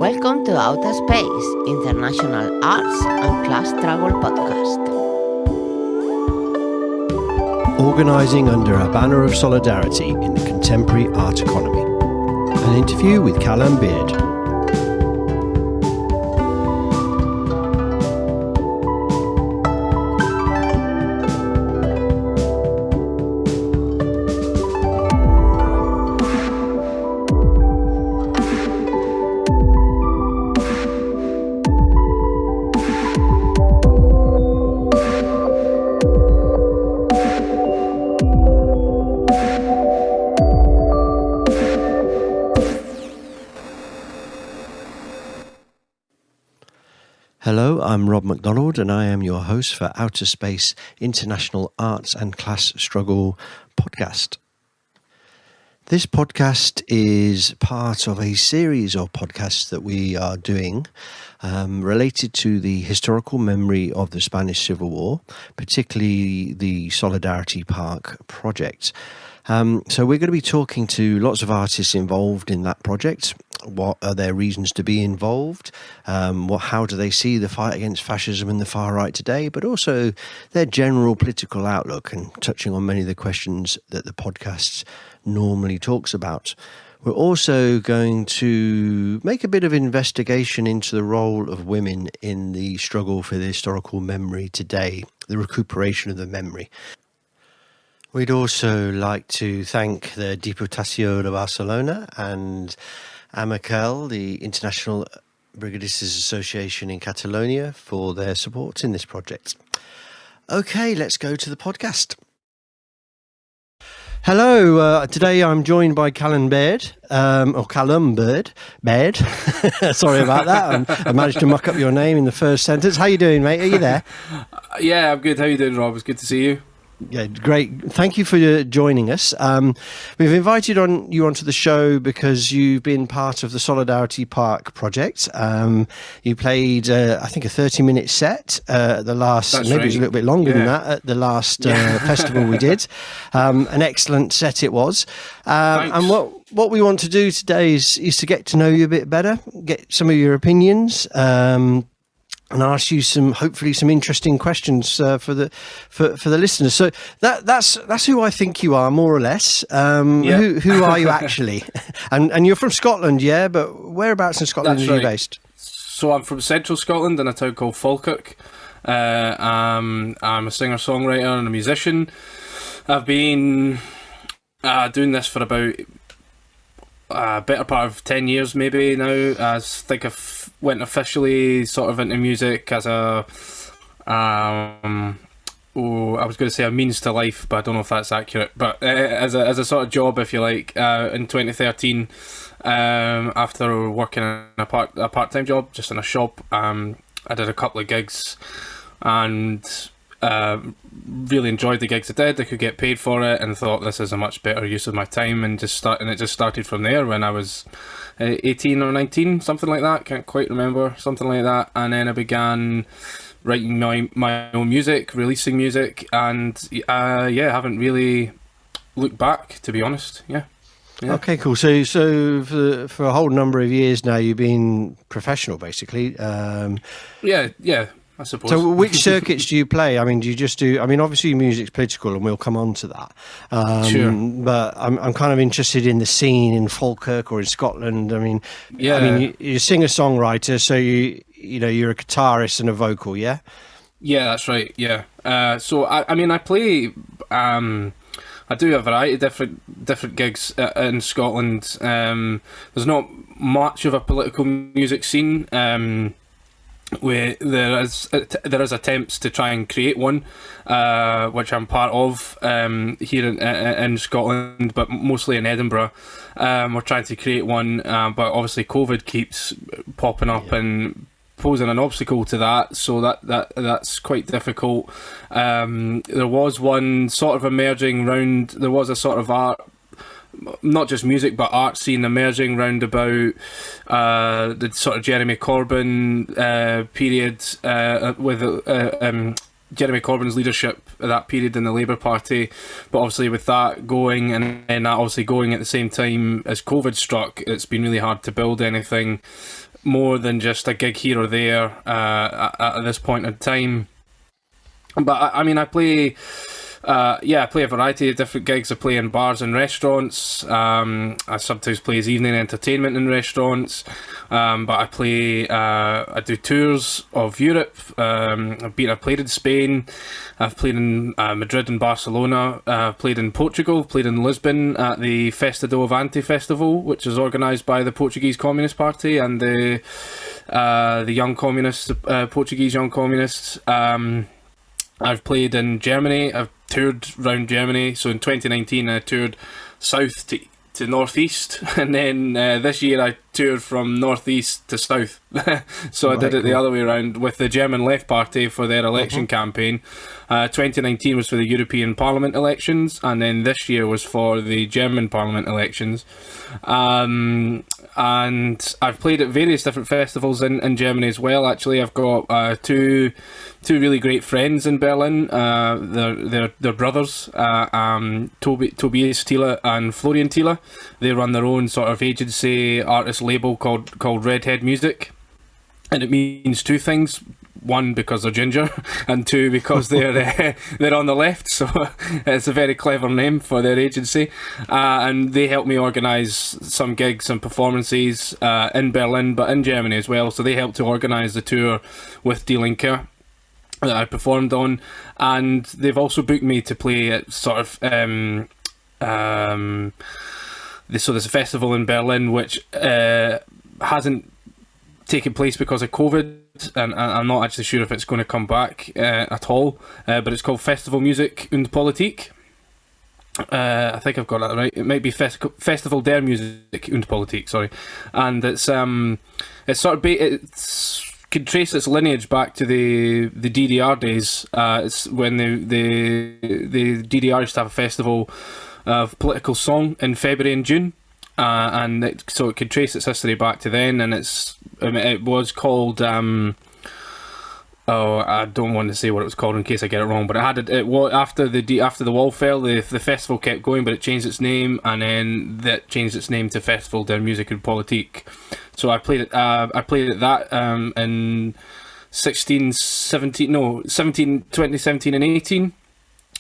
Welcome to Outa Space, International Arts and Class Struggle Podcast. Organising under a banner of solidarity in the contemporary art economy. An interview with Calum Baird. Hello, I'm Rob MacDonald and I am your host for Outa Space International Arts and Class Struggle podcast. This podcast is part of a series of podcasts that we are doing related to the historical memory of the Spanish Civil War, particularly the Solidarity Park project. So we're going to be talking to lots of artists involved in that project. What are their reasons to be involved? How do they see the fight against fascism and the far right today? But also their general political outlook, and touching on many of the questions that the podcast normally talks about. We're also going to make a bit of investigation into the role of women in the struggle for the historical memory today, the recuperation of the memory. We'd also like to thank the Diputació de Barcelona and Amical, the International Brigades Association in Catalonia, for their support in this project. Okay, let's go to the podcast. Hello, today I'm joined by Calum Baird, Calum Baird. Sorry about that. I managed to muck up your name in the first sentence. How you doing, mate? Are you there? Yeah, I'm good. How you doing, Rob? It's good to see you. Yeah, great. Thank you for joining us. We've invited you onto the show because you've been part of the Solidarity Park project. You played, I think, a 30-minute set at the last, That's maybe right. it was a little bit longer than that, at the last festival we did. An excellent set it was. And what we want to do today is to get to know you a bit better, get some of your opinions, and ask you hopefully some interesting questions for the listeners. So that's who I think you are, more or less. Who are you actually? and you're from Scotland, yeah? But whereabouts in Scotland are you based? So I'm from central Scotland in a town called Falkirk. I'm a singer-songwriter and a musician. I've been doing this for about a better part of 10 years maybe now. I think I've went officially sort of into music as I was going to say a means to life, but I don't know if that's accurate, but as a sort of job, if you like, in 2013, after working in a part-time job just in a shop. I did a couple of gigs and really enjoyed the gigs I did. I could get paid for it and thought this is a much better use of my time, and it just started from there when I was 18 or 19, something like that, can't quite remember, something like that. And then I began writing my own music, releasing music, and haven't really looked back, to be honest. Yeah. Okay, cool. So for a whole number of years now you've been professional, basically. Yeah, I suppose. So which circuits do you play? I mean, do you just do... I mean, obviously music's political and we'll come on to that. Sure. But I'm kind of interested in the scene in Falkirk or in Scotland. I mean, you're a singer-songwriter, so you're a guitarist and a vocal, yeah? Yeah, that's right, yeah. So, I play... I do a variety of different gigs in Scotland. There's not much of a political music scene. Where there is attempts to try and create one, which I'm part of here in Scotland, but mostly in Edinburgh. We're trying to create one, but obviously COVID keeps popping up and posing an obstacle to that, so that's quite difficult. There was one sort of emerging round. There was a sort of art, not just music but art scene emerging round about the sort of Jeremy Corbyn period, with Jeremy Corbyn's leadership at that period in the Labour Party. But obviously with that going, and that obviously going at the same time as COVID struck, it's been really hard to build anything more than just a gig here or there at this point in time. But I mean, I play I play a variety of different gigs. I play in bars and restaurants. I sometimes play as evening entertainment in restaurants. But I do tours of Europe. I've played in Spain. I've played in Madrid and Barcelona. I've played in Portugal. Played in Lisbon at the Festa do Avante festival, which is organised by the Portuguese Communist Party and the Young Communists, Portuguese Young Communists. I've played in Germany. I've toured around Germany. So in 2019, I toured south to northeast, and then this year I toured from northeast to south. So I did it the other way around with the German Left Party for their election campaign. 2019 was for the European Parliament elections, and then this year was for the German Parliament elections. And I've played at various different festivals in Germany as well. Actually, I've got two really great friends in Berlin. They're brothers, Tobias Thiele and Florian Thiele. They run their own sort of agency artist label called Redhead Music, and it means two things. One, because they're ginger, and two, because they're on the left. So it's a very clever name for their agency. And they helped me organise some gigs and performances in Berlin, but in Germany as well. So they helped to organise the tour with Die Linke that I performed on, and they've also booked me to play at sort of so there's a festival in Berlin which hasn't taken place because of COVID, and I'm not actually sure if it's going to come back at all, but it's called Festival Music und Politik. I think I've got that right. It might be Festival der Musik und Politik, sorry. And it's sort of it's could trace its lineage back to the DDR days. It's when the DDR used to have a festival of political song in February and June, so it could trace its history back to then. And it was called I don't want to say what it was called in case I get it wrong, but it was after the wall fell, the festival kept going, but it changed its name, and then that changed its name to Festival der Musik und Politik. So I played at that in 2017 and 18.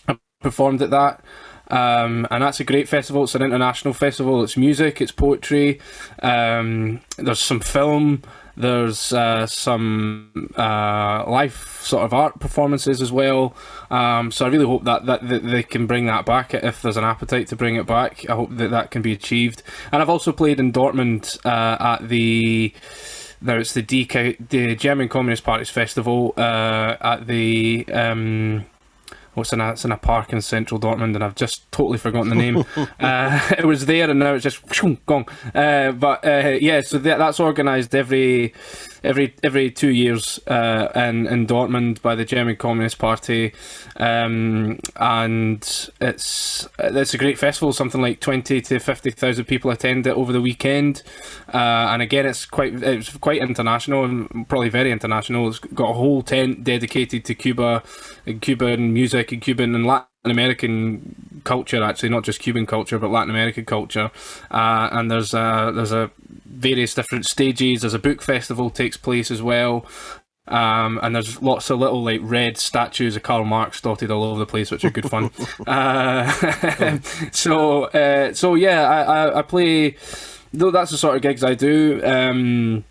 I performed at that. And that's a great festival. It's an international festival. It's music, it's poetry, there's some film, there's some live sort of art performances as well. So I really hope that they can bring that back if there's an appetite to bring it back. I hope that can be achieved. And I've also played in Dortmund it's the German Communist Party's festival at the it's in a park in central Dortmund, and I've just totally forgotten the name. It was there, and now it's just gone. So that's organised every 2 years in Dortmund by the German Communist Party, and it's a great festival. Something like 20 to 50,000 people attend it over the weekend, and again it's quite international, and probably very international. It's got a whole tent dedicated to Cuba and Cuban music and Cuban and Latin American culture, actually, not just Cuban culture but Latin American culture, and there's a various different stages. There's a book festival takes place as well, and there's lots of little like red statues of Karl Marx dotted all over the place, which are good fun. I play. Though that's the sort of gigs I do.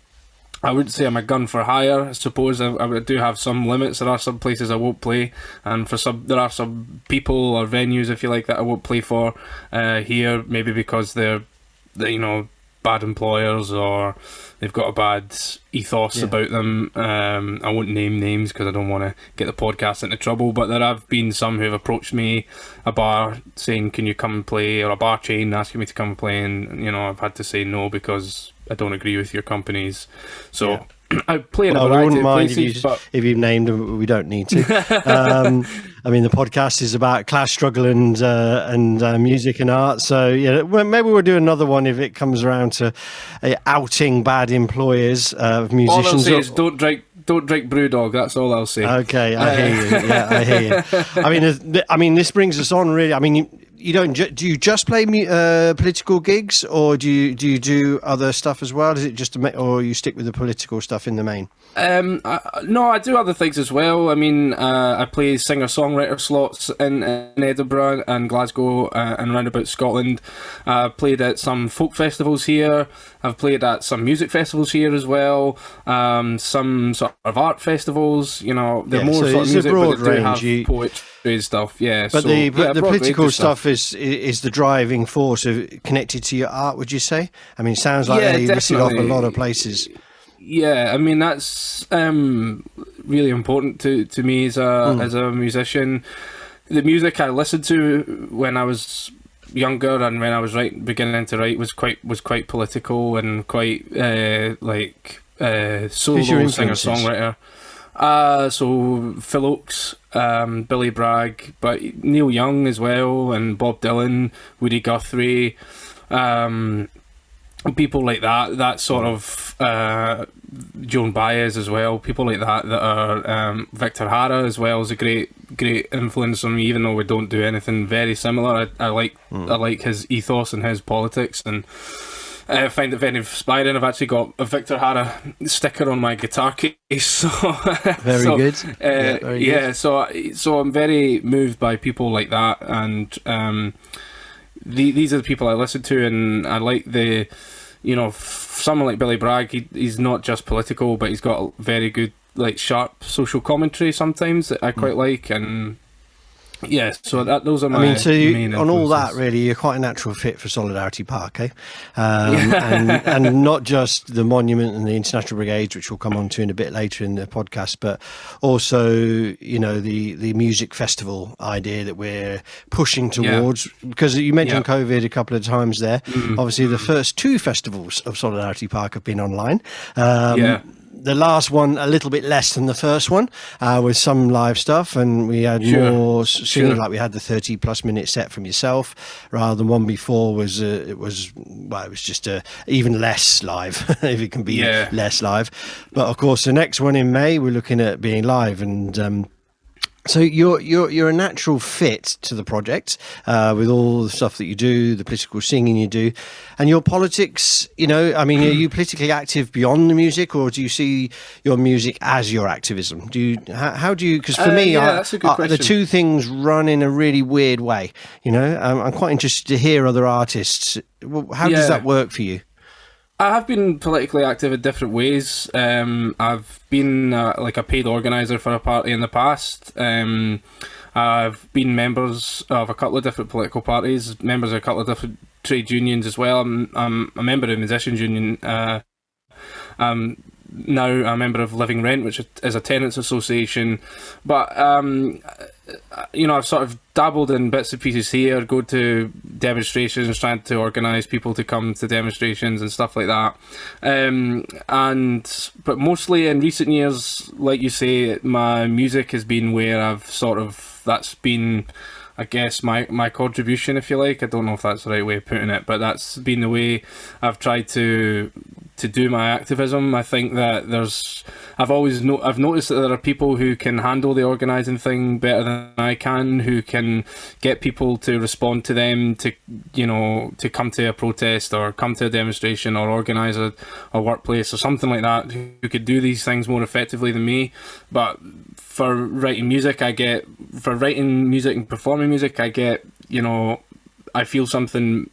I wouldn't say I'm a gun for hire. I suppose I do have some limits. There are some places I won't play, and there are some people or venues, if you like, that I won't play for here. Maybe because they're bad employers, or they've got a bad ethos about them. I won't name names because I don't want to get the podcast into trouble, but there have been some who have approached me, a bar saying, can you come and play, or a bar chain asking me to come and play, and I've had to say no because I don't agree with your companies. So I play in a variety of places. If you've named them, we don't need to. I mean, the podcast is about class struggle and music and art. So maybe we'll do another one if it comes around to outing bad employers of musicians. All I'll say is don't drink BrewDog. That's all I'll say. Okay, I hear you. Yeah, I hear you. I mean, this brings us on really. I mean, you don't do you just play political gigs, or do you do other stuff as well? Is it just or you stick with the political stuff in the main? No, I do other things as well. I mean, I play singer-songwriter slots in Edinburgh and Glasgow and around about Scotland. I've played at some folk festivals here. I've played at some music festivals here as well. Some sort of art festivals. You know, they're more sort of music, but they do have poetry and stuff. Yeah, but the political stuff is the driving force of connected to your art. Would you say? I mean, it sounds like you listed off a lot of places. Yeah, I mean that's really important to me as a musician. The music I listened to when I was younger and when I was beginning to write was quite political and quite solo singer-songwriter. So Phil Oakes, Billy Bragg, but Neil Young as well, and Bob Dylan, Woody Guthrie. People like that sort of Joan Baez as well. People like that are Victor Hara as well is a great influence on me. Even though we don't do anything very similar, I like his ethos and his politics, and I find it very inspiring. I've actually got a Victor Hara sticker on my guitar case. So very good. Very good. So I'm very moved by people like that, and these are the people I listen to, and I like someone like Billy Bragg. He's not just political, but he's got very good, like, sharp social commentary sometimes that I quite like, and yeah, so those are my main influences. On all that, really, you're quite a natural fit for Solidarity Park, eh? And not just the monument and the International Brigades, which we'll come on to in a bit later in the podcast, but also, you know, the music festival idea that we're pushing towards, because you mentioned COVID a couple of times there. Obviously, the first two festivals of Solidarity Park have been online. The last one a little bit less than the first one, with some live stuff, and we had more singing. Like we had the 30+ minute set from yourself, rather than one before was just even less live, if it can be less live. But of course, the next one in May we're looking at being live, and so you're a natural fit to the project, with all the stuff that you do, the political singing you do, and your politics. You know, I mean, are you politically active beyond the music, or do you see your music as your activism? How do you? Because for me, that's a good question. The two things run in a really weird way. You know, I'm quite interested to hear other artists. How does that work for you? I have been politically active in different ways. I've been like a paid organiser for a party in the past. I've been members of a couple of different political parties, members of a couple of different trade unions as well. I'm a member of the Musicians Union. I'm now a member of Living Rent, which is a tenants association. But you know, I've sort of dabbled in bits and pieces here, go to demonstrations, trying to organise people to come to demonstrations and stuff like that. But mostly in recent years, like you say, my music has been where that's been, I guess, my contribution, if you like. I don't know if that's the right way of putting it, but that's been the way I've tried to do my activism. I think that I've noticed that there are people who can handle the organising thing better than I can, who can get people to respond to them, to come to a protest or come to a demonstration or organise a workplace or something like that, who could do these things more effectively than me. But for writing music and performing music, I feel something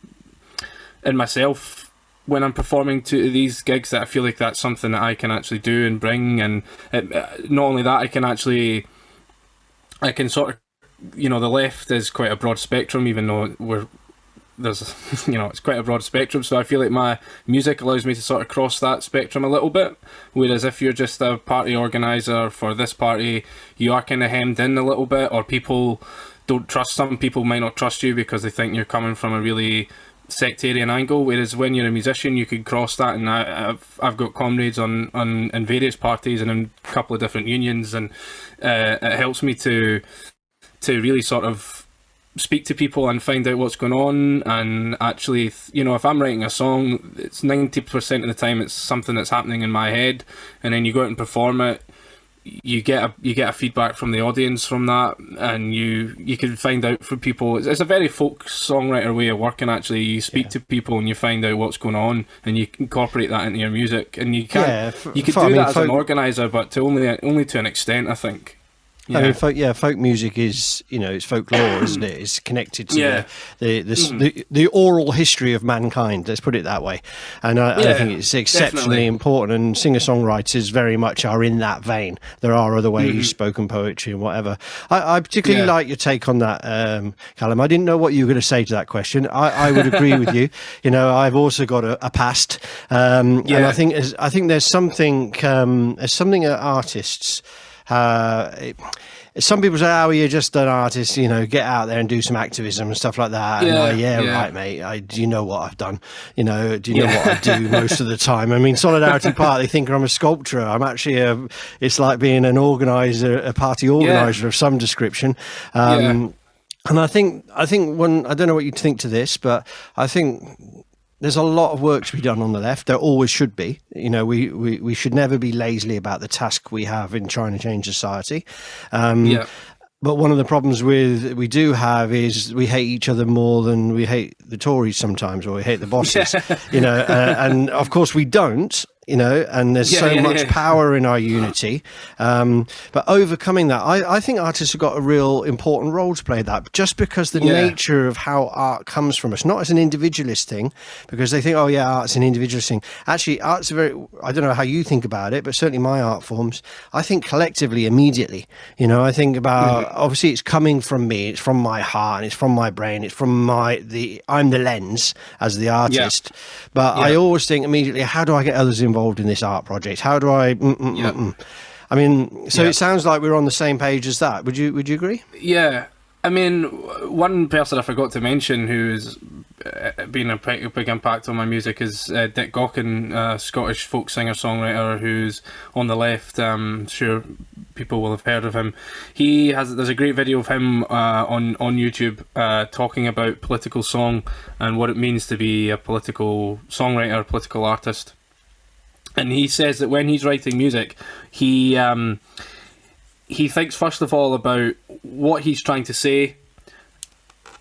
in myself when I'm performing to these gigs, that I feel like that's something that I can actually do and bring. And not only that, I can sort of, the left is quite a broad spectrum, even though it's quite a broad spectrum. So I feel like my music allows me to sort of cross that spectrum a little bit. Whereas if you're just a party organiser for this party, you are kind of hemmed in a little bit, or some people might not trust you because they think you're coming from a really sectarian angle, whereas when you're a musician you can cross that. And I've got comrades in various parties and in a couple of different unions, and it helps me to really sort of speak to people and find out what's going on. And actually, if I'm writing a song, it's 90% of the time it's something that's happening in my head, and then you go out and perform it, you get a feedback from the audience from that, and you can find out from people. It's a very folk songwriter way of working. Actually, you speak to people and you find out what's going on, and you incorporate that into your music. And you can you could do that as an organizer, but to only to an extent, I think. Yeah. I mean, folk music is, it's folklore, isn't it? It's connected to the oral history of mankind. Let's put it that way. And I think it's exceptionally important. And singer-songwriters very much are in that vein. There are other ways, spoken poetry and whatever. I particularly like your take on that, Calum. I didn't know what you were going to say to that question. I would agree with you. I've also got a past, and I think there's something that artists. Some people say, "Oh, you're just an artist, get out there and do some activism and stuff like that." Right, mate. Do you know what I've done? Do you know what I do most of the time? I mean, Solidarity Party think I'm a sculptor. I'm actually it's like being an organizer, a party organizer of some description. And I think I don't know what you think to this, but I think there's a lot of work to be done on the left. There always should be. We should never be lazily about the task we have in trying to change society. But one of the problems we do have is we hate each other more than we hate the Tories sometimes, or we hate the bosses. And of course we don't. And there's so much power in our unity. But overcoming that, I think artists have got a real important role to play that, just because the nature of how art comes from us, not as an individualist thing, because they think, art's an individualist thing. Actually, art's I don't know how you think about it, but certainly my art forms, I think collectively, immediately. I think about, obviously it's coming from me, it's from my heart, and it's from my brain, it's from I'm the lens as the artist. But I always think immediately, how do I get others involved in this art project? How do I I mean, so it sounds like we're on the same page as that. Would you agree? Yeah, I mean, one person I forgot to mention who's been a big impact on my music is Dick Goguen, a Scottish folk singer-songwriter who's on the left. I'm sure people will have heard of him. There's a great video of him on YouTube talking about political song and what it means to be a political songwriter, political artist. And he says that when he's writing music, he thinks first of all about what he's trying to say,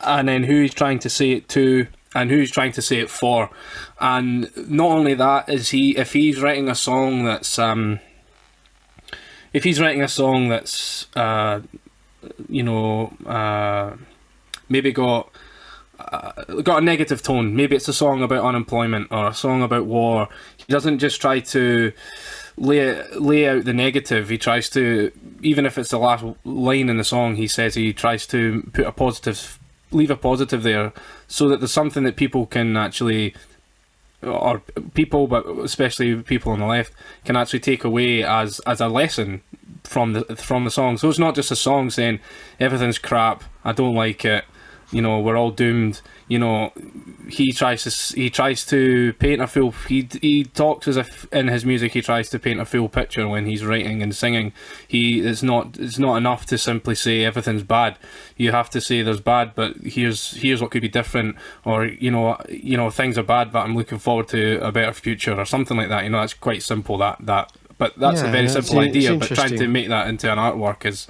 and then who he's trying to say it to, and who he's trying to say it for. And not only that, if he's writing a song that's maybe got a negative tone, maybe it's a song about unemployment or a song about war, he doesn't just try to lay out the negative. He tries to, even if it's the last line in the song, he says he tries to leave a positive there, so that there's something that people can actually, or people, but especially people on the left, can actually take away as a lesson from the song. So it's not just a song saying everything's crap, I don't like it, we're all doomed. He tries to paint a full. He talks as if in his music he tries to paint a full picture when he's writing and singing. It's not enough to simply say everything's bad. You have to say there's bad, but here's what could be different, or things are bad, but I'm looking forward to a better future, or something like that. That's quite simple. But that's a very simple idea. But trying to make that into an artwork is,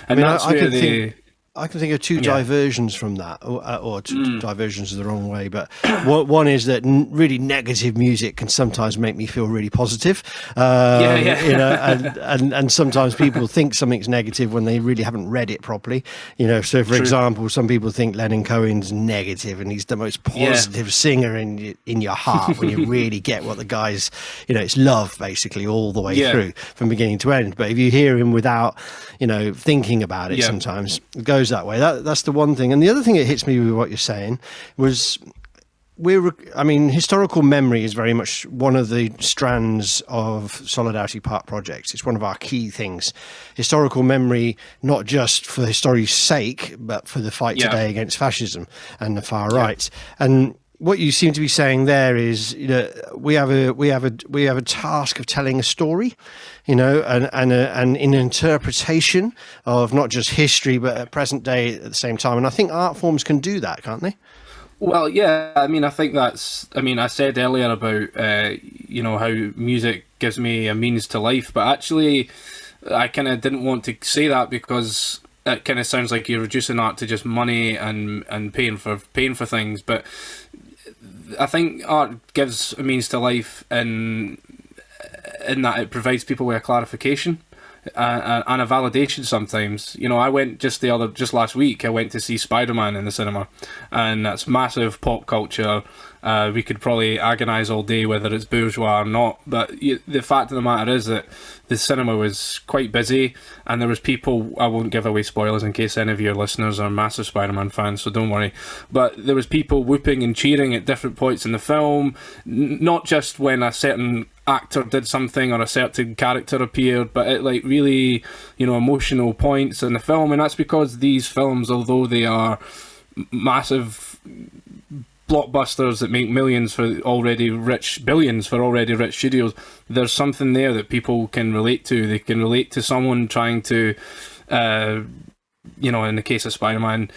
and that's where I can think of two diversions from that, or diversions is the wrong way, but one is that really negative music can sometimes make me feel really positive. And sometimes people think something's negative when they really haven't read it properly. So for example, some people think Leonard Cohen's negative and he's the most positive singer in your heart when you really get what the guy's, it's love basically all the way through from beginning to end. But if you hear him without, thinking about it, sometimes it goes that way. That's the one thing. And the other thing that hits me with what you're saying was historical memory is very much one of the strands of Solidarity Park projects. It's one of our key things. Historical memory, not just for history's sake, but for the fight today against fascism and the far right. And what you seem to be saying there is, we have a task of telling a story, and an interpretation of not just history but at present day at the same time. And I think art forms can do that, can't they? Well, yeah. I think that's. I said earlier about how music gives me a means to life, but actually, I kind of didn't want to say that because it kind of sounds like you're reducing art to just money and paying for things. But I think art gives a means to life in that it provides people with a clarification and a validation sometimes. You know, I went just last week, I went to see Spider-Man in the cinema, and that's massive pop culture. We could probably agonise all day whether it's bourgeois or not, but the fact of the matter is that the cinema was quite busy, and there was people, I won't give away spoilers in case any of your listeners are massive Spider-Man fans, so don't worry, but there was people whooping and cheering at different points in the film, not just when a certain actor did something or a certain character appeared, but at like really, you know, emotional points in the film. And that's because these films, although they are massive blockbusters that make billions for already rich studios, there's something there that people can relate to. They can relate to someone trying to, you know, in the case of Spider-Man,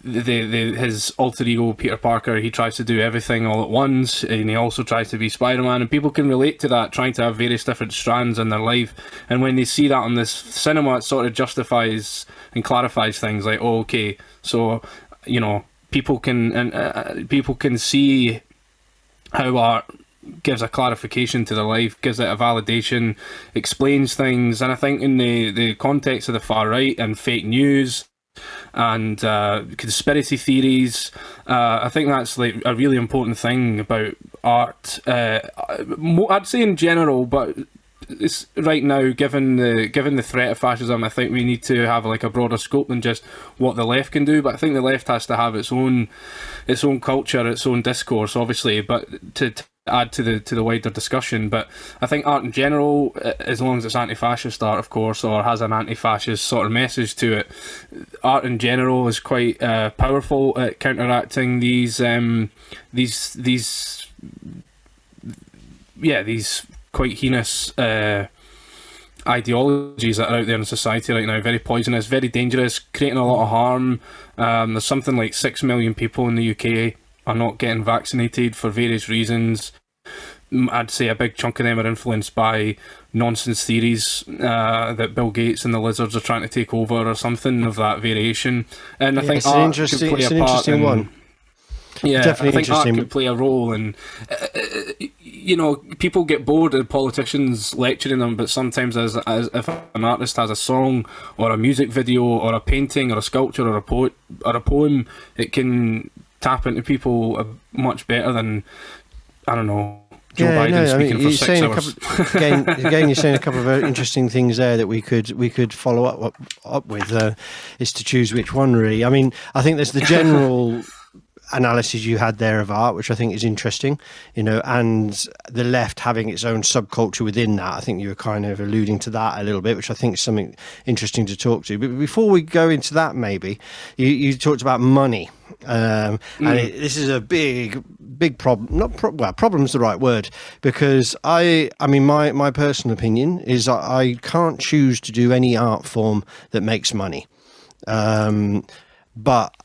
his alter ego Peter Parker, he tries to do everything all at once, and he also tries to be Spider-Man, and people can relate to that, trying to have various different strands in their life. And when they see that on this cinema, it sort of justifies and clarifies things like, oh, okay, so, you know, people can see how art gives a clarification to their life, gives it a validation, explains things. And I think in the context of the far right and fake news and conspiracy theories, I think that's like a really important thing about art. I'd say in general, but it's right now, given the threat of fascism, I think we need to have like a broader scope than just what the left can do. But I think the left has to have its own culture, its own discourse, obviously, but to add to the wider discussion. But I think art in general, as long as it's anti-fascist art, of course, or has an anti-fascist sort of message to it, art in general is quite powerful at counteracting these quite heinous ideologies that are out there in society right now. Very poisonous, very dangerous, creating a lot of harm. There's something like 6 million people in the UK are not getting vaccinated for various reasons. I'd say a big chunk of them are influenced by nonsense theories that Bill Gates and the lizards are trying to take over, or something of that variation. And I think art could play a part. It's an interesting one. Yeah, definitely, I think art could play a role, and you know, people get bored of politicians lecturing them, but sometimes as if an artist has a song or a music video or a painting or a sculpture or a poem, it can tap into people much better than, I don't know, Joe Biden speaking for 6 hours. Again, you're saying a couple of very interesting things there that we could follow up with. Is to choose which one, really. I mean, I think there's the general analysis you had there of art, which I think is interesting, you know, and the left having its own subculture within that. I think you were kind of alluding to that a little bit, which I think is something interesting to talk to. But before we go into that, maybe you talked about money, and this is a big problem. Problem's the right word, because I mean, my personal opinion is I can't choose to do any art form that makes money. But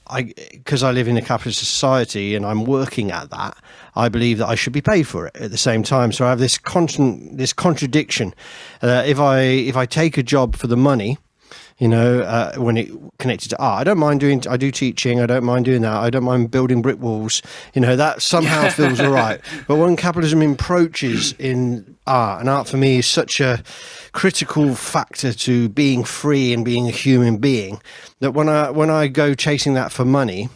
because I live in a capitalist society and I'm working at that, I believe that I should be paid for it at the same time. So I have this contradiction. If I take a job for the money, you know, when it connected to art, I do teaching, I don't mind doing that, I don't mind building brick walls, you know, that somehow feels all right. But when capitalism encroaches in art, and art for me is such a critical factor to being free and being a human being, that when I go chasing that for money,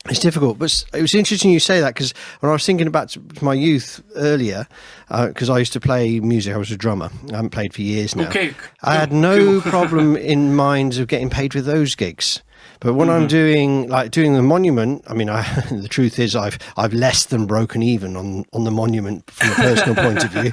it's difficult. But it was interesting you say that, because when I was thinking about my youth earlier, because I used to play music, I was a drummer. I haven't played for years now. Okay. I had no problem in mind of getting paid with those gigs. But when I'm doing the monument, I mean, the truth is I've less than broken even on the monument from a personal point of view,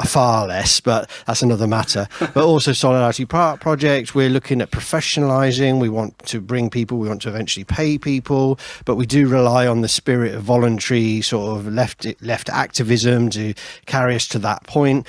far less, but that's another matter. But also Solidarity Project, we're looking at professionalising. We want to bring people, we want to eventually pay people, but we do rely on the spirit of voluntary sort of left activism to carry us to that point.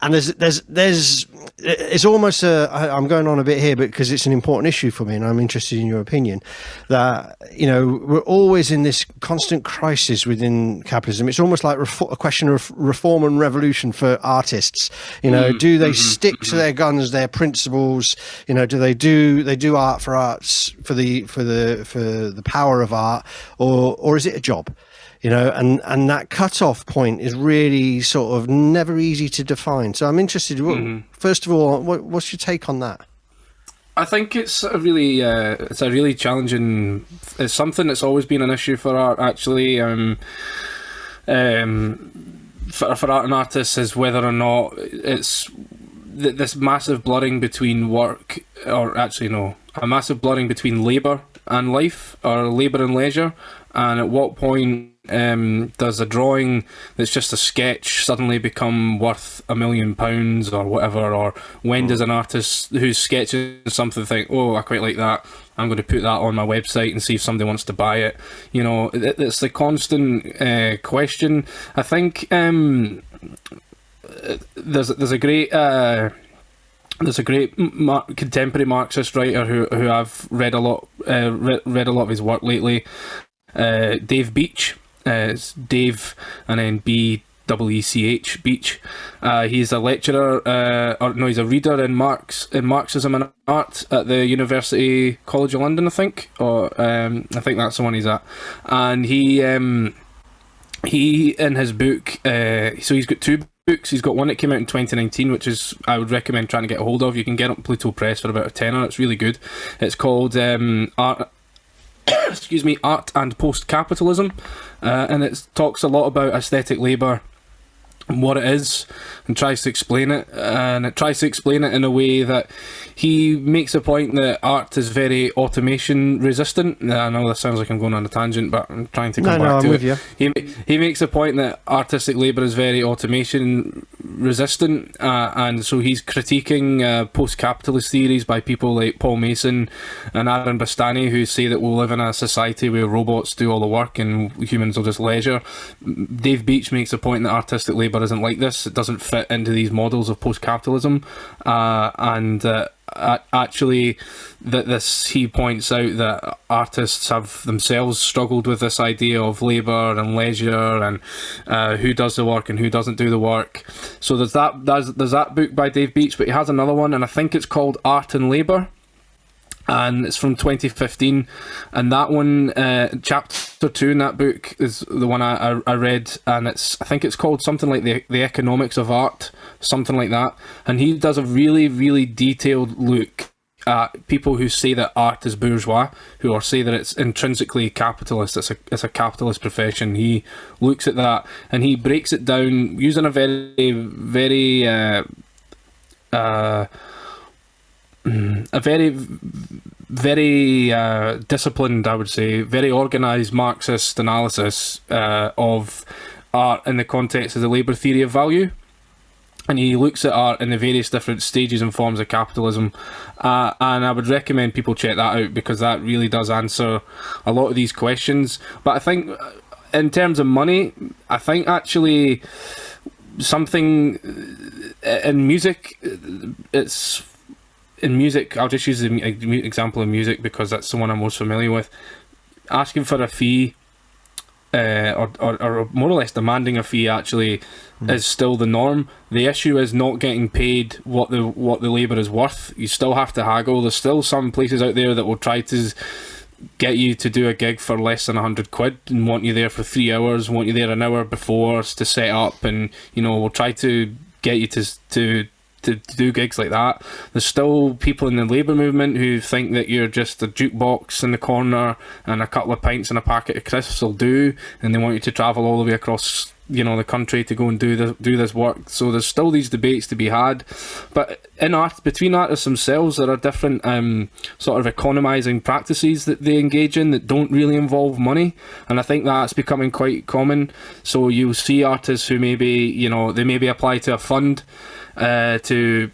and there's it's almost I'm going on a bit here, but because it's an important issue for me, and I'm interested in your opinion. That we're always in this constant crisis within capitalism. It's almost like a question of reform and revolution for artists. Do they stick to their guns, their principles? Do they do art for arts for the power of art, or is it a job? And that cut-off point is really sort of never easy to define. So I'm interested, first of all, what's your take on that? I think it's a really challenging. It's something that's always been an issue for art, actually. For art and artists, is whether or not it's this massive blurring between work, or actually no, a massive blurring between labour and life, or labour and leisure. And at what point does a drawing that's just a sketch suddenly become worth £1 million or whatever? Or when does an artist who's sketching something think, oh, I quite like that, I'm going to put that on my website and see if somebody wants to buy it? It's the constant question. I think there's a great contemporary Marxist writer who I've read a lot of his work lately. Dave Beach, it's Dave and then BEECH Beach. He's a lecturer, he's a reader in Marxism and art at the University College of London, I think, I think that's the one he's at. And he in his book, so he's got two books. He's got one that came out in 2019, which is I would recommend trying to get a hold of. You can get it on Pluto Press for about a tenner. It's really good. It's called Art and Post-Capitalism, and it talks a lot about aesthetic labour and what it is, and tries to explain it, and it tries to explain it in a way that he makes a point that art is very automation resistant. I know this sounds like I'm going on a tangent, but I'm trying to come back to it. You. He makes a point that artistic labour is very automation resistant, and so he's critiquing post-capitalist theories by people like Paul Mason and Aaron Bastani, who say that we'll live in a society where robots do all the work and humans will just leisure. Dave Beach makes a point that artistic labour isn't like this. It doesn't fit into these models of post-capitalism, actually, he points out that artists have themselves struggled with this idea of labour and leisure, and who does the work and who doesn't do the work. So there's that book by Dave Beach, but he has another one, and I think it's called Art and Labour, and it's from 2015, and that one, chapter 2 in that book is the one I read, and I think it's called something like the economics of art, something like that, and he does a really, really detailed look at people who say that art is bourgeois, who say that it's intrinsically capitalist, it's a capitalist profession. He looks at that and he breaks it down using a very, very disciplined, I would say, very organised Marxist analysis of art in the context of the labour theory of value. And he looks at art in the various different stages and forms of capitalism. And I would recommend people check that out, because that really does answer a lot of these questions. But I think in terms of money, I think actually something in music, I'll just use the example of music because that's the one I'm most familiar with. Asking for a fee, or more or less demanding a fee, actually is still the norm. The issue is not getting paid what the labour is worth. You still have to haggle. There's still some places out there that will try to get you to do a gig for less than £100 and want you there for 3 hours, want you there an hour before to set up, and will try to get you to do gigs like that. There's still people in the labour movement who think that you're just a jukebox in the corner and a couple of pints and a packet of crisps will do, and they want you to travel all the way across the country to go and do this work. So there's still these debates to be had, but in art, between artists themselves, there are different sort of economising practices that they engage in that don't really involve money, and I think that's becoming quite common. So you'll see artists who maybe they maybe apply to a fund to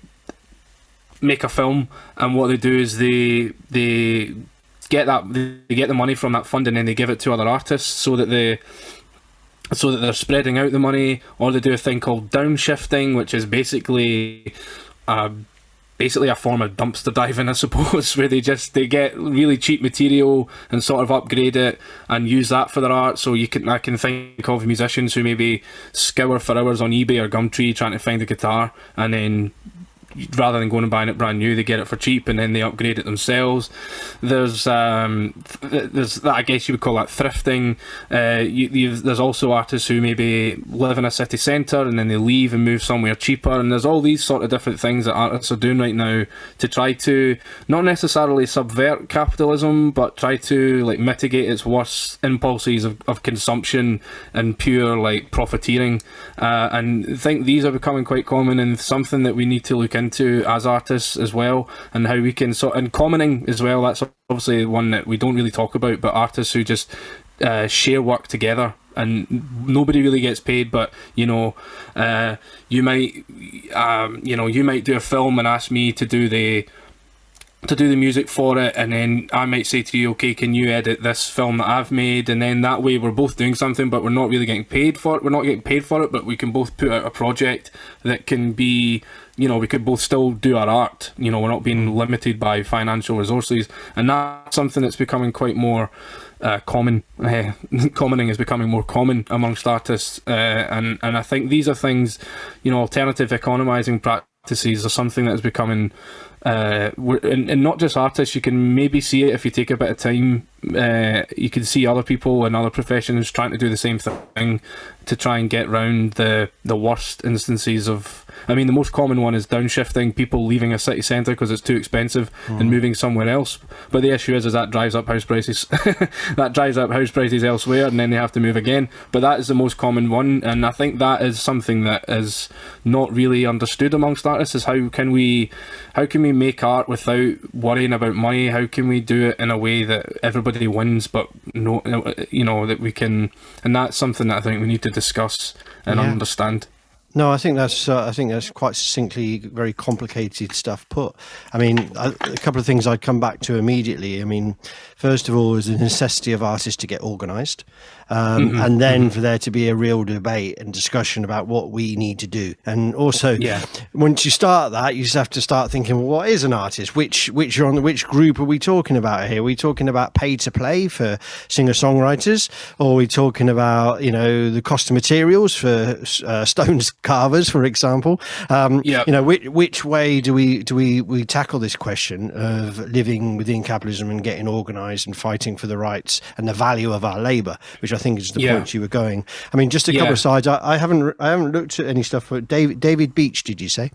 make a film, and what they do is they get the money from that fund, and then they give it to other artists, so that so that they're spreading out the money, or they do a thing called downshifting, which is basically a form of dumpster diving, I suppose, where they get really cheap material and sort of upgrade it and use that for their art. So I can think of musicians who maybe scour for hours on eBay or Gumtree trying to find a guitar, and then rather than going and buying it brand new, they get it for cheap and then they upgrade it themselves. There's that, I guess you would call that thrifting. There's also artists who maybe live in a city centre and then they leave and move somewhere cheaper, and there's all these sort of different things that artists are doing right now to try to not necessarily subvert capitalism, but try to like mitigate its worst impulses of consumption and pure like profiteering, and I think these are becoming quite common, and something that we need to look into as artists as well, and how we can and commoning as well. That's obviously one that we don't really talk about, but artists who just share work together and nobody really gets paid, but you might do a film and ask me to do the music for it, and then I might say to you, okay, can you edit this film that I've made? And then that way we're both doing something, but we're not really getting paid for it. We're not getting paid for it, but we can both put out a project that can be, we could both still do our art. We're not being limited by financial resources, and that's something that's becoming quite more common. Commoning is becoming more common amongst artists, and I think these are things, alternative economizing practices are something that is becoming. And not just artists, you can maybe see it if you take a bit of time. You can see other people in other professions trying to do the same thing to try and get round the worst instances of. I mean, the most common one is downshifting, people leaving a city centre because it's too expensive and moving somewhere else. But the issue is that drives up house prices. That drives up house prices elsewhere, and then they have to move again. But that is the most common one, and I think that is something that is not really understood amongst artists. Is how can we make art without worrying about money? How can we do it in a way that everybody wins, but that we can? And that's something that I think we need to discuss and understand. No, I think that's quite succinctly very complicated stuff put. I mean, a couple of things I'd come back to immediately. I mean, first of all, is the necessity of artists to get organised, and then for there to be a real debate and discussion about what we need to do. And also, once you start that, you just have to start thinking, well, what is an artist? Which group are we talking about here? Are we talking about pay to play for singer-songwriters, or are we talking about the cost of materials for stones carvers, for example? Which way do we tackle this question of living within capitalism and getting organised and fighting for the rights and the value of our labour, which I think is the point you were going. I mean, just a couple of sides. I haven't looked at any stuff. But David Beach, did you say?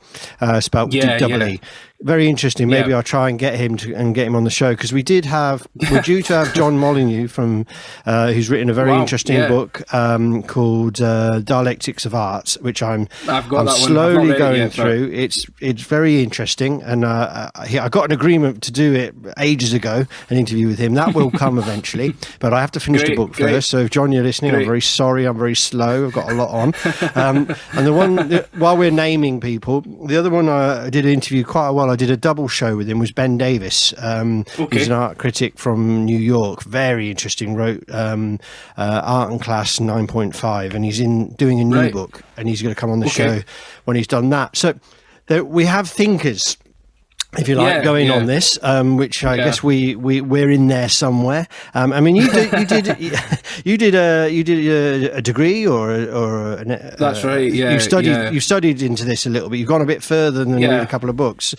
Spelled double E. Very interesting. Maybe I'll try and get him on the show, because we're due to have John Molyneux from who's written a very interesting book called Dialectics of Art, which I'm slowly going through. It's very interesting, and I got an agreement to do it ages ago, an interview with him. That will come eventually, but I have to finish the book first. So if John, you're listening, I'm very sorry. I'm very slow. I've got a lot on. And the one while we're naming people, the other one I did an interview quite a while. I did a double show with him, was Ben Davis. He's an art critic from New York, very interesting, wrote Art and Class 9.5, and he's doing a new book, and he's going to come on the show when he's done that. So we have thinkers, if you like, going on this, which I guess we're in there somewhere. I mean, you did a degree or that's right. Yeah, you've studied into this a little bit. You've gone a bit further than read a couple of books,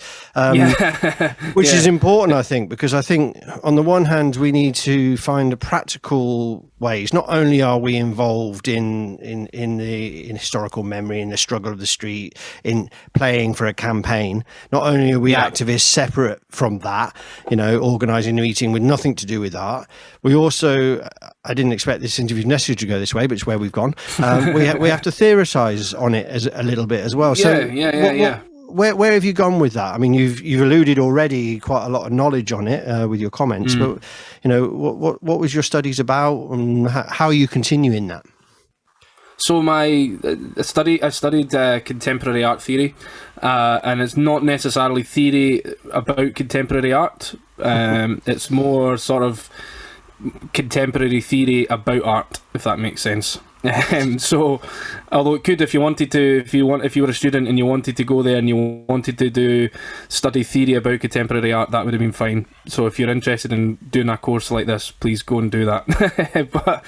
which is important, I think, because I think on the one hand we need to find a practical ways. Not only are we involved in historical memory, in the struggle of the street, in playing for a campaign. Not only are we activists separate from that, organising a meeting with nothing to do with art. We also, I didn't expect this interview necessarily to go this way, but it's where we've gone. We have to theorise on it as a little bit as well. Where have you gone with that? I mean, you've alluded already quite a lot of knowledge on it with your comments, but what was your studies about, and how are you continuing that? So I studied contemporary art theory, and it's not necessarily theory about contemporary art. It's more sort of contemporary theory about art, if that makes sense. So, although it could, if you wanted to, if you were a student and you wanted to go there and you wanted to study theory about contemporary art, that would have been fine. So, if you're interested in doing a course like this, please go and do that. But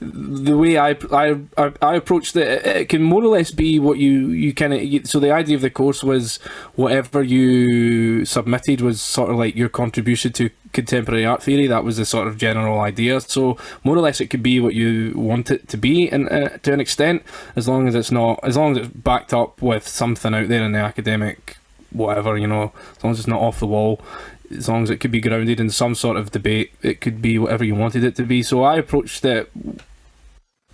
the way I approached it can more or less be what you kind of. So, the idea of the course was whatever you submitted was sort of like your contribution to contemporary art theory. That was the sort of general idea. So more or less it could be what you want it to be, and to an extent, as long as it's backed up with something out there in the academic whatever, as long as it's not off the wall, as long as it could be grounded in some sort of debate, it could be whatever you wanted it to be. So I approached it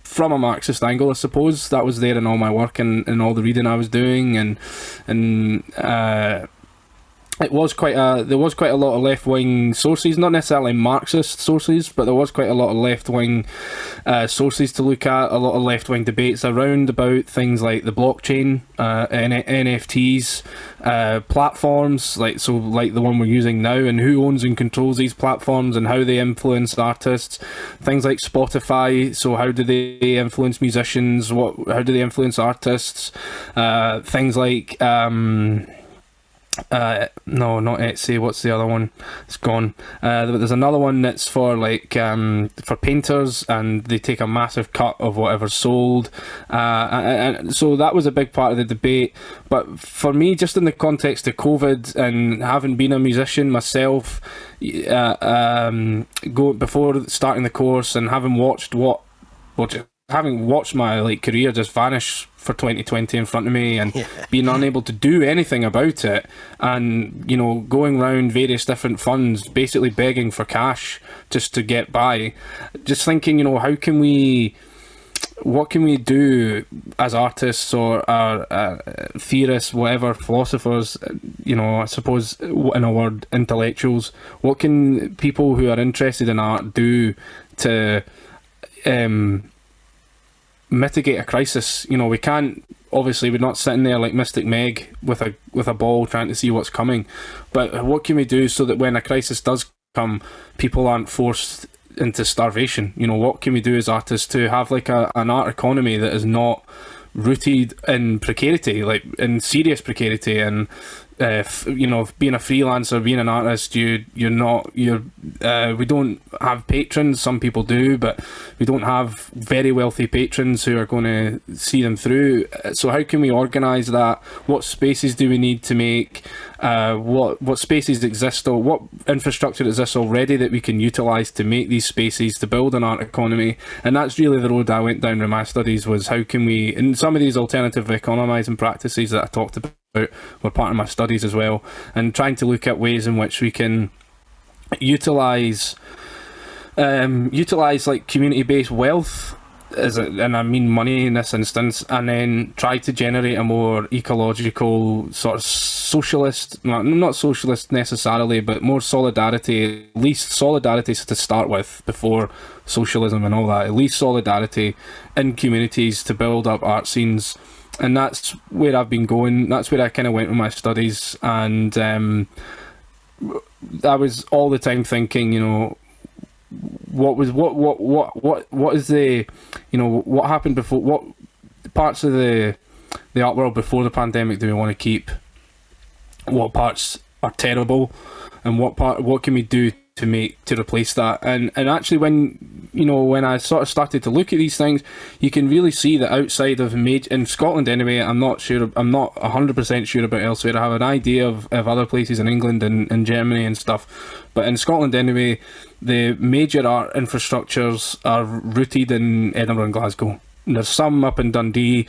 from a Marxist angle, I suppose. That was there in all my work and all the reading I was doing, and there was quite a lot of left-wing sources, not necessarily Marxist sources, but there was quite a lot of left-wing sources to look at, a lot of left-wing debates around about things like the blockchain, NFTs, platforms, like the one we're using now, and who owns and controls these platforms and how they influence artists, things like Spotify, so how do they influence musicians, how do they influence artists, things like... no, not Etsy. What's the other one? It's gone. There's another one that's for for painters, and they take a massive cut of whatever's sold. And so that was a big part of the debate. But for me, just in the context of COVID and having been a musician myself, before starting the course and having watched having watched my career just vanish for 2020 in front of me, and being unable to do anything about it, and going around various different funds basically begging for cash just to get by, just thinking, what can we do as artists or theorists, whatever, philosophers, I suppose, in a word, intellectuals, what can people who are interested in art do to mitigate a crisis? We can't, obviously we're not sitting there like Mystic Meg with a ball trying to see what's coming, but what can we do so that when a crisis does come, people aren't forced into starvation? What can we do as artists to have an art economy that is not rooted in precarity, like in serious precarity, and being a freelancer, being an artist, we don't have patrons. Some people do, but we don't have very wealthy patrons who are going to see them through. So how can we organise that? What spaces do we need to make? What spaces exist, or what infrastructure exists already that we can utilise to make these spaces, to build an art economy? And that's really the road I went down in my studies, was how can we, in some of these alternative economising practices that I talked about, were part of my studies as well, and trying to look at ways in which we can utilise community-based wealth, and I mean money in this instance, and then try to generate a more ecological sort of socialist, not socialist necessarily, but more solidarity, at least solidarity to start with before socialism and all that, at least solidarity in communities to build up art scenes. And that's where I've been going. That's where I kind of went with my studies, and I was all the time thinking, what is the, what happened before? What parts of the art world before the pandemic do we want to keep? What parts are terrible, and what can we do to replace that? And actually, when I sort of started to look at these things, you can really see that outside of in Scotland anyway, I'm not 100% sure about elsewhere. I have an idea of other places in England and Germany and stuff, but in Scotland anyway, the major art infrastructures are rooted in Edinburgh and Glasgow. And there's some up in Dundee,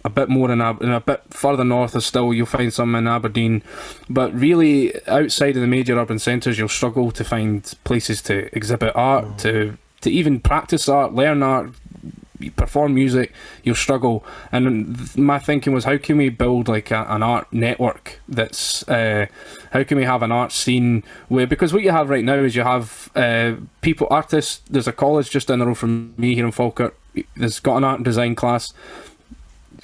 a bit more in a bit further north still you'll find some in Aberdeen, but really outside of the major urban centres you'll struggle to find places to exhibit art, to even practice art, learn art, perform music. You'll struggle. And my thinking was, how can we build an art network that's how can we have an art scene where, because what you have right now is you have artists. There's a college just down the road from me here in Falkirk that's got an art and design class.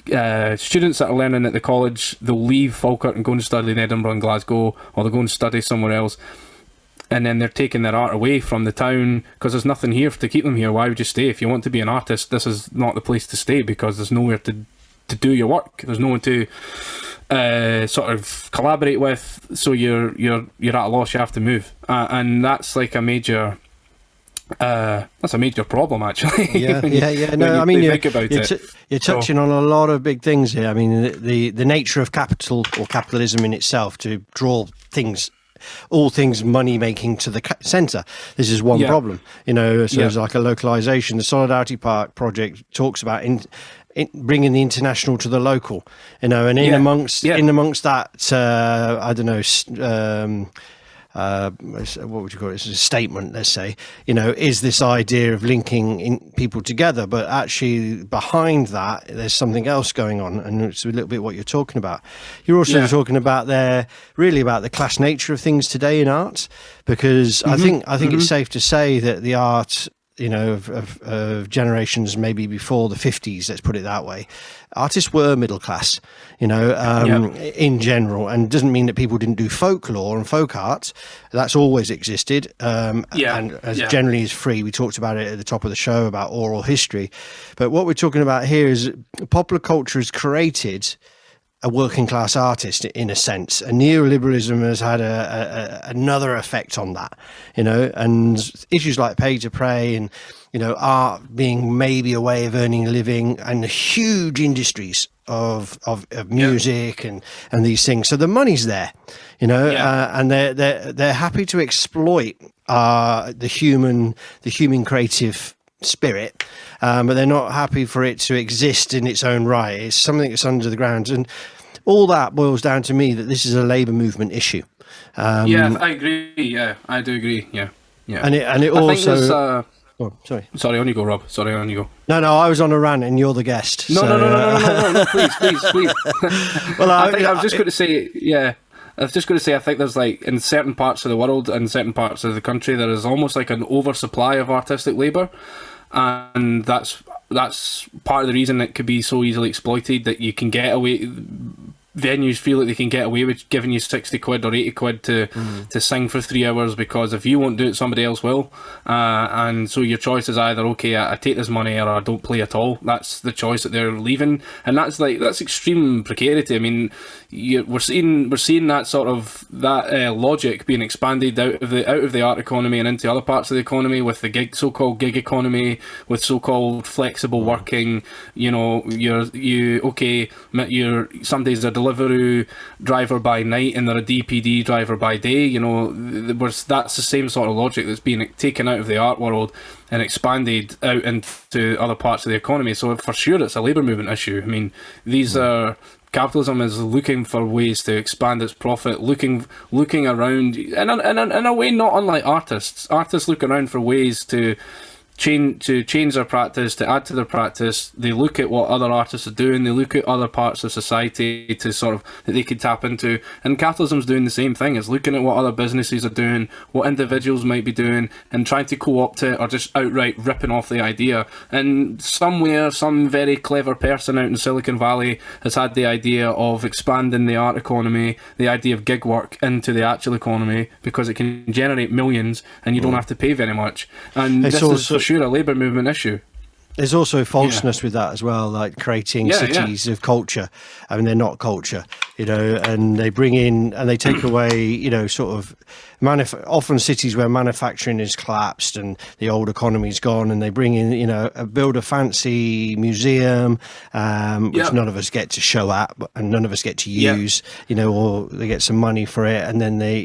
Students that are learning at the college, they'll leave Falkirk and go and study in Edinburgh and Glasgow, or they'll go and study somewhere else. and then they're taking their art away from the town because there's nothing here to keep them here. Why would you stay? If you want to be an artist, this is not the place to stay, because there's nowhere to do your work. There's no one to sort of collaborate with, so you're at a loss. You have to move, and that's like a major problem, actually. Yeah. No, I mean, you're touching on a lot of big things here. I mean, the nature of capital or capitalism in itself to draw things, all things money making to the centre. This is one problem, so it's like a localization. The Solidarity Park project talks about in bringing the international to the local, and in amongst that, I don't know, what would you call it? It's a statement, let's say, is this idea of linking people together, but actually behind that there's something else going on, and it's a little bit what you're talking about. You're also talking about really about the class nature of things today in art, because I think it's safe to say that the art of generations maybe before the 50s, let's put it that way, artists were middle class, in general, and doesn't mean that people didn't do folklore and folk art. That's always existed, and generally is free. We talked about it at the top of the show about oral history, but what we're talking about here is popular culture has created a working class artist in a sense, and neoliberalism has had another effect on that, and issues like pay to play and art being maybe a way of earning a living, and the huge industries of music and these things. So the money's there, and they're happy to exploit the human creative spirit, but they're not happy for it to exist in its own right. It's something that's under the ground, and all that boils down to me that this is a labour movement issue. I agree. Yeah, I do agree. Yeah. And it also. Sorry, on you go, Rob. Sorry, on you go. No, I was on a rant, and you're the guest. No, please. Well, I was just going to say, I think there's like, in certain parts of the world and certain parts of the country, there is almost like an oversupply of artistic labour, and that's part of the reason it could be so easily exploited, that you can get away. Venues feel like they can get away with giving you 60 quid or 80 quid to sing for 3 hours, because if you won't do it, somebody else will. And so your choice is either, okay, I take this money, or I don't play at all. That's the choice that they're leaving. And that's extreme precarity. I mean, we're seeing that sort of logic being expanded out of the art economy and into other parts of the economy, with the so-called gig economy, with so-called flexible working. Some days they're Deliveroo driver by night and they're a DPD driver by day. That's the same sort of logic that's being taken out of the art world and expanded out into other parts of the economy. So for sure it's a labour movement issue. I mean, these are... Capitalism is looking for ways to expand its profit, looking around, and in a way not unlike artists. Artists look around for ways to change their practice, to add to their practice. They look at what other artists are doing, they look at other parts of society to sort of that they could tap into, and capitalism's doing the same thing. It's looking at what other businesses are doing, what individuals might be doing, and trying to co-opt it, or just outright ripping off the idea. And somewhere, some very clever person out in Silicon Valley has had the idea of expanding the art economy, the idea of gig work, into the actual economy, because it can generate millions and you don't have to pay very much. And this is for sure a labour movement issue. There's also falseness with that as well, like creating cities of culture. I mean, they're not culture, and they bring in and they take away, sort of often cities where manufacturing is collapsed and the old economy's gone, and they bring in, build a fancy museum, which none of us get to show at, and none of us get to use, or they get some money for it, and then they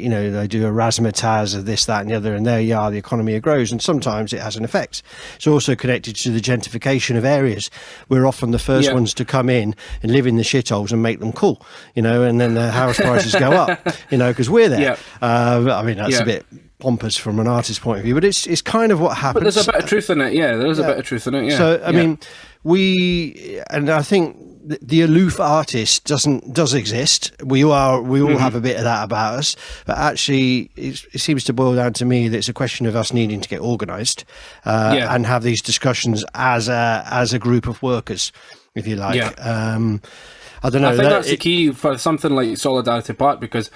do a razzmatazz of this, that, and the other, and there you are, the economy grows, and sometimes it has an effect. It's also connected to the gentrification of areas. We're often the first ones to come in and live in the shitholes and make them cool, and then the house prices go up, because we're there. I mean, that's a bit pompous from an artist's point of view, but it's kind of what happens. But there's a bit of truth in it, there is a bit of truth in it, So, I mean, I think the aloof artist does exist. We all have a bit of that about us, but actually it seems to boil down to me that it's a question of us needing to get organised and have these discussions as a group of workers, if you like. I don't know. I think that's the key for something like Solidarity Park, because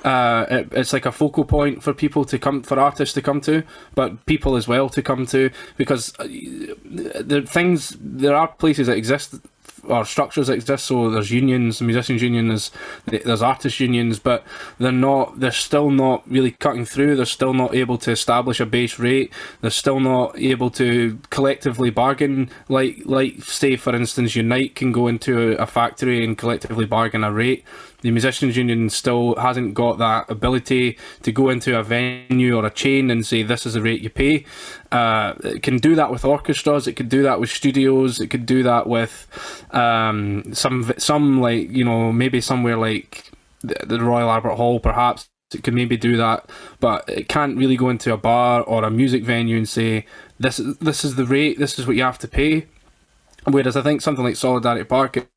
it's like a focal point for people to come, for artists to come to, but people as well to come to, because there are places that exist, or structures that exist. So there's unions, musicians unions, there's artist unions, but they're still not really cutting through. They're still not able to establish a base rate. They're still not able to collectively bargain, like say for instance Unite can go into a factory and collectively bargain a rate. The musicians union still hasn't got that ability to go into a venue or a chain and say this is the rate you pay. It can do that with orchestras, it could do that with studios, it could do that with some like, you know, maybe somewhere like the Royal Albert Hall perhaps. It could maybe do that, but it can't really go into a bar or a music venue and say this is the rate, this is what you have to pay. Whereas I think something like Solidarity Park, it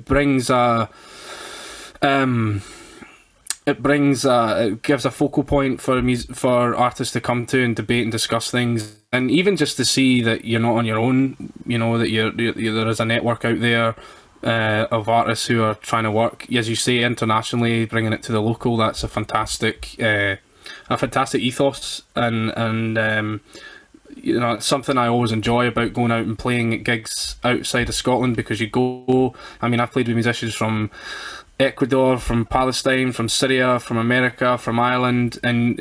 brings it gives a focal point for artists to come to and debate and discuss things, and even just to see that you're not on your own. You know, that there is a network out there of artists who are trying to work, as you say, internationally, bringing it to the local. That's a fantastic ethos, and you know, it's something I always enjoy about going out and playing at gigs outside of Scotland, because you go. I mean, I've played with musicians from Ecuador, from Palestine, from Syria, from America, from Ireland, and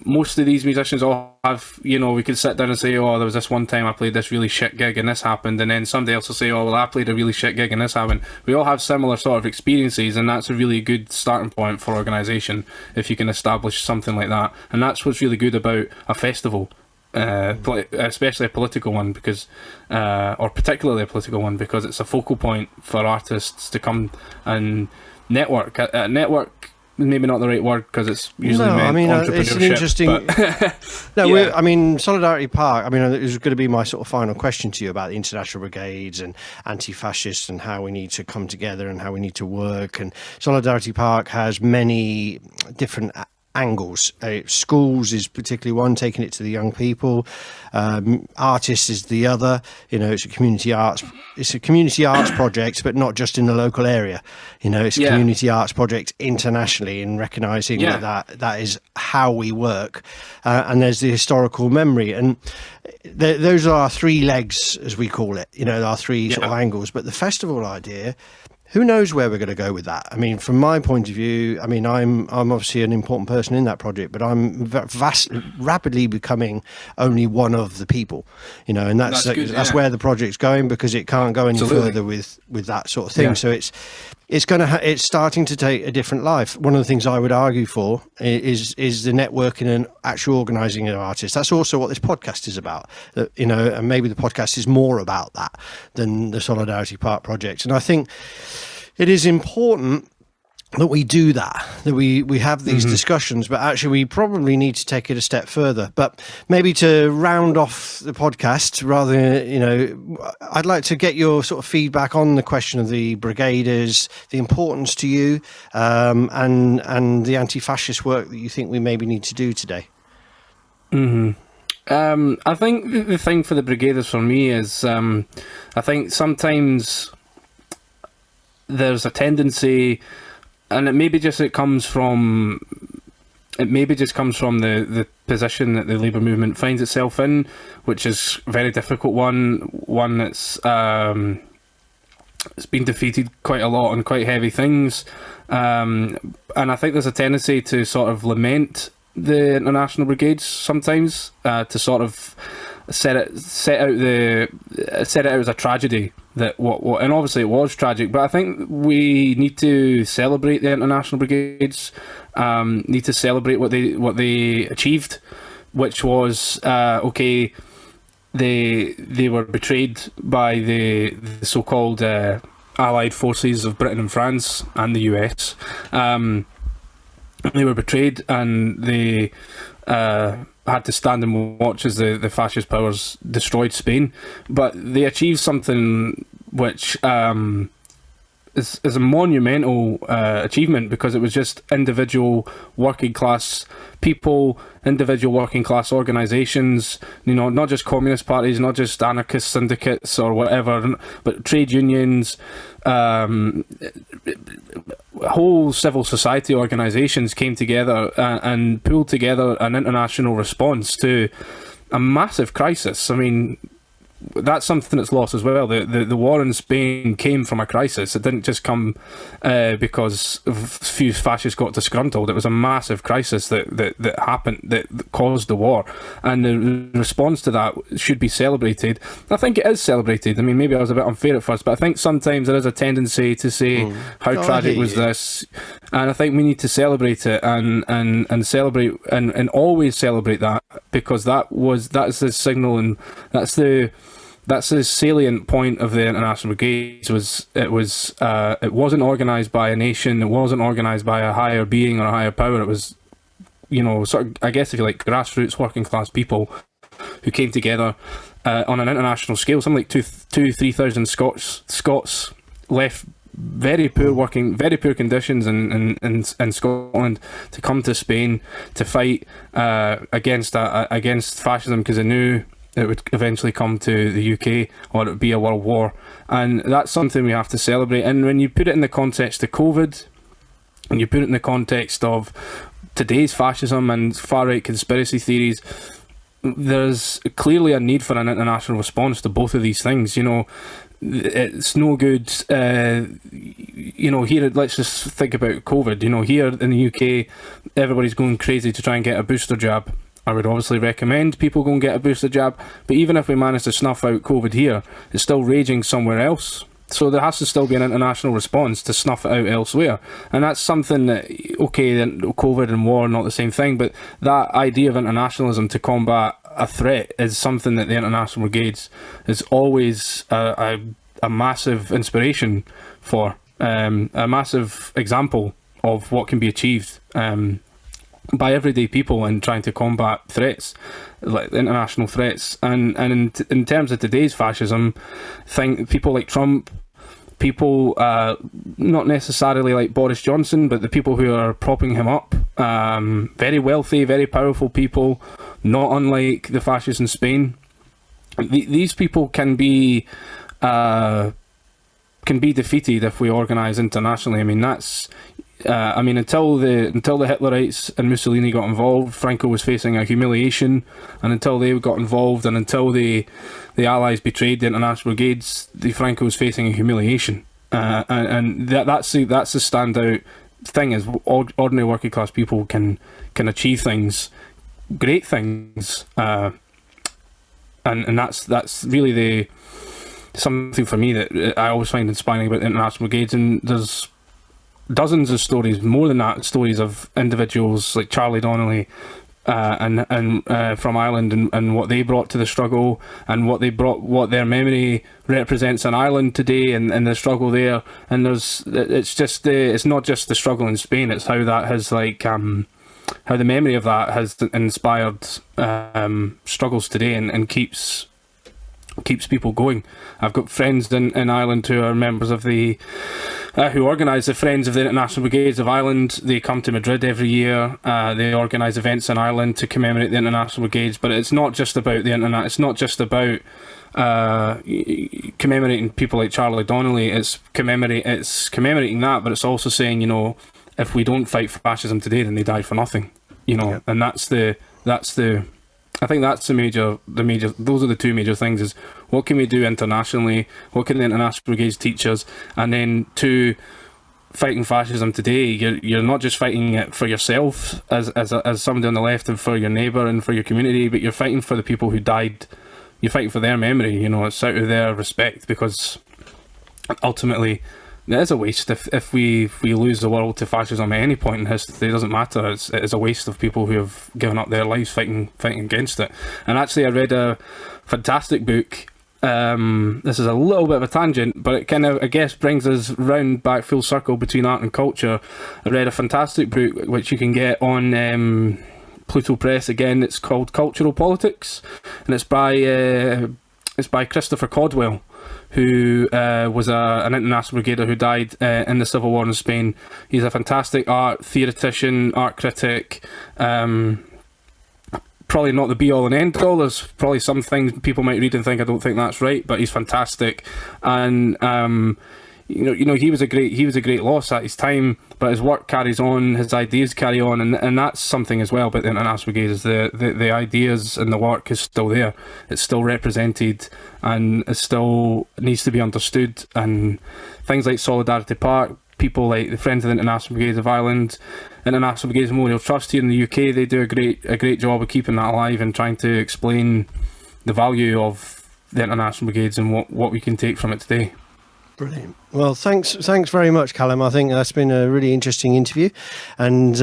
most of these musicians all have, you know, we could sit down and say, oh, there was this one time I played this really shit gig and this happened, and then somebody else will say, oh, well, I played a really shit gig and this happened. We all have similar sort of experiences, and that's a really good starting point for organisation if you can establish something like that. And that's what's really good about a festival, especially a political one, because or particularly a political one, because it's a focal point for artists to come and network. Network, maybe not the right word, because it's usually meant entrepreneurship. It's an interesting. I mean, Solidarity Park. I mean, it was going to be my sort of final question to you about the International Brigades and anti-fascists and how we need to come together and how we need to work. And Solidarity Park has many different angles. Schools is particularly one, taking it to the young people. Artists is the other. You know, it's a community arts project, but not just in the local area. You know, it's a community arts project internationally, and recognising that is how we work. And there's the historical memory, and those are our three legs, as we call it. You know, our three sort of angles. But the festival idea, who knows where we're going to go with that? I mean, from my point of view, I mean, I'm obviously an important person in that project, but I'm rapidly becoming only one of the people, you know, and that's where the project's going, because it can't go any further with that sort of thing. So it's starting to take a different life. One of the things I would argue for is the networking and actual organising of artists. That's also what this podcast is about, you know, and maybe the podcast is more about that than the Solidarity Park project. And I think it is important that we do that we have these discussions, but actually we probably need to take it a step further. But maybe to round off the podcast, rather, you know, I'd like to get your sort of feedback on the question of the brigaders, the importance to you, and the anti-fascist work that you think we maybe need to do today. I think the thing for the brigaders for me is, I think sometimes there's a tendency, and it maybe just comes from the position that the Labour movement finds itself in, which is a very difficult one that's it's been defeated quite a lot on quite heavy things, and I think there's a tendency to sort of lament the International Brigades sometimes, to sort of set it out as a tragedy, that what and obviously it was tragic, but I think we need to celebrate the International Brigades, need to celebrate what they achieved, which was they were betrayed by the so-called allied forces of Britain and France and the US. They were betrayed, and they had to stand and watch as the fascist powers destroyed Spain. But they achieved something which is a monumental achievement, because it was just individual working class people, individual working class organisations, not just communist parties, not just anarchist syndicates or whatever, but trade unions, whole civil society organisations came together and pulled together an international response to a massive crisis. I mean, that's something that's lost as well. The war in Spain came from a crisis. It didn't just come because a few fascists got disgruntled. It was a massive crisis that happened, that caused the war. And the response to that should be celebrated. I think it is celebrated. I mean, maybe I was a bit unfair at first, but I think sometimes there is a tendency to say how tragic was this. And I think we need to celebrate it and celebrate and always celebrate that, because that's the signal, and that's the salient point of the International Brigades. It wasn't organised by a nation. It wasn't organised by a higher being or a higher power. It was, sort of, I guess if you like, grassroots working class people who came together on an international scale. Something like 3,000 Scots left very poor conditions in Scotland to come to Spain to fight against fascism, because they knew it would eventually come to the UK, or it would be a world war. And that's something we have to celebrate. And when you put it in the context of COVID, and you put it in the context of today's fascism and far-right conspiracy theories, there's clearly a need for an international response to both of these things. It's no good, here, let's just think about COVID. Here in the UK, everybody's going crazy to try and get a booster jab. I would obviously recommend people go and get a booster jab, but even if we manage to snuff out COVID here, it's still raging somewhere else. So there has to still be an international response to snuff it out elsewhere. And that's something that, okay, then COVID and war are not the same thing, but that idea of internationalism to combat a threat is something that the International Brigades is always a massive inspiration for, a massive example of what can be achieved by everyday people in trying to combat threats, like international threats. And in terms of today's fascism, people like Trump, people not necessarily like Boris Johnson, but the people who are propping him up, very wealthy, very powerful people, not unlike the fascists in Spain. These people can be defeated if we organise internationally. I mean, that's until the Hitlerites and Mussolini got involved, Franco was facing a humiliation, and until they got involved, and until the Allies betrayed the International Brigades, Franco was facing a humiliation, and that's the standout thing, is ordinary working class people can achieve things, great things, and that's really something for me that I always find inspiring about the International Brigades. And there's dozens of stories, more than that, stories of individuals like Charlie Donnelly and from Ireland, and what they brought to the struggle, and what their memory represents in Ireland today, and the struggle there. And it's not just the struggle in Spain, it's how that has how the memory of that has inspired struggles today, and keeps people going. I've got friends in Ireland who are members of who organise the Friends of the International Brigades of Ireland. They come to Madrid every year. They organise events in Ireland to commemorate the International Brigades. But it's not just about the internet. It's not just about commemorating people like Charlie Donnelly. It's commemorating that, but it's also saying, if we don't fight fascism today, then they died for nothing. Yeah. And I think that's those are the two major things, is what can we do internationally, what can the International Brigades teach us, and then two, fighting fascism today, you're not just fighting it for yourself as somebody on the left, and for your neighbour and for your community, but you're fighting for the people who died. You're fighting for their memory, it's out of their respect, because ultimately it is a waste if we lose the world to fascism at any point in history. It doesn't matter. It is a waste of people who have given up their lives fighting against it. And actually, I read a fantastic book. This is a little bit of a tangent, but it kind of, I guess, brings us round back full circle between art and culture. I read a fantastic book which you can get on Pluto Press. Again, it's called Cultural Politics, and it's by Christopher Caldwell. who was an international brigadier who died in the Civil War in Spain. He's a fantastic art theoretician, art critic. Probably not the be-all and end-all. There's probably some things people might read and think, I don't think that's right, but he's fantastic. And he was a great loss at his time, but his work carries on, his ideas carry on, and that's something as well. But the International Brigades is the ideas and the work is still there. It's still represented, and it still needs to be understood. And things like Solidarity Park, people like the Friends of the International Brigades of Ireland, International Brigades Memorial Trust here in the UK, they do a great job of keeping that alive and trying to explain the value of the International Brigades and what we can take from it today. Brilliant. Well, thanks very much, Calum. I think that's been a really interesting interview, and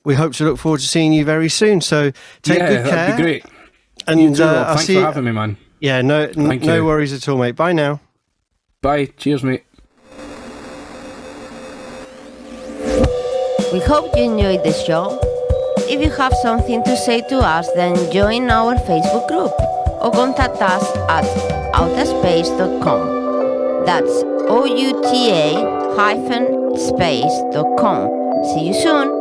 we hope to look forward to seeing you very soon. So take good care. That'd be great. And you too, thanks for having me, man. Yeah, no worries at all, mate. Bye now. Bye. Cheers, mate. We hope you enjoyed the show. If you have something to say to us, then join our Facebook group or contact us at outaspace.com. That's outa-space.com. See you soon.